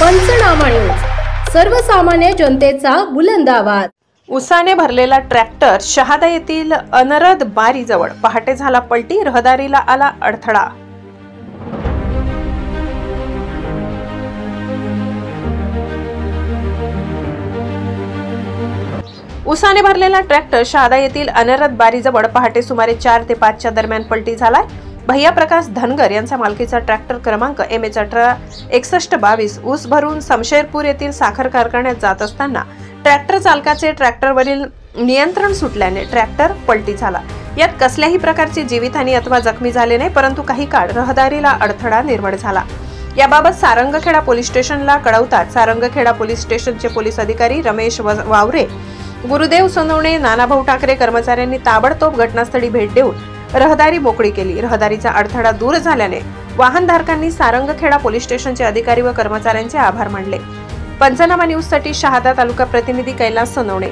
पंचनामा न्यूज, सर्वसामान्य जनतेचा बुलंद आवाज। उसाने भरलेला ट्रॅक्टर शहादा येथील अनरद बारी जवळ पहाटे झाला पलटी, रहदारीला आला अडथळा। उसाने भरलेला ट्रॅक्टर शहादा येथील अनरद बारी जवळ पहाटे सुमारे 4 ते 5 च्या दरम्यान पलटी झालाय। भैया प्रकाश धनगर यांचा मालकीचा ट्रॅक्टर क्रमांक MH186122 ऊस भरून शमशेरपूर येथील साखर कारखान्यात जात असताना ट्रॅक्टर चालकाचे ट्रॅक्टरवरील नियंत्रण सुटल्याने ट्रॅक्टर पलटी झाला। यात कसल्याही प्रकारची जीवितहानी अथवा जखमी झाले नाही, परंतु काही काळ रहदारीला अडथळा निर्माण झाला। याबाबत सारंगखेडा पोलीस स्टेशनला कळवतात सारंगखेडा पोलीस स्टेशनचे पोलीस अधिकारी रमेश वावरे, गुरुदेव सोनवणे, नानाभाऊ ठाकरे कर्मचाऱ्यांनी ताबडतोब घटनास्थळी भेट देऊन रहदारी मोकळी केली। रहदारीचा अडथळा दूर झाल्याने वाहनधारकांनी सारंगखेडा पोलीस स्टेशनचे अधिकारी व कर्मचाऱ्यांचे आभार मानले। पंचनामा न्यूज साठी शहादा तालुका प्रतिनिधी कैलास सोनवणे।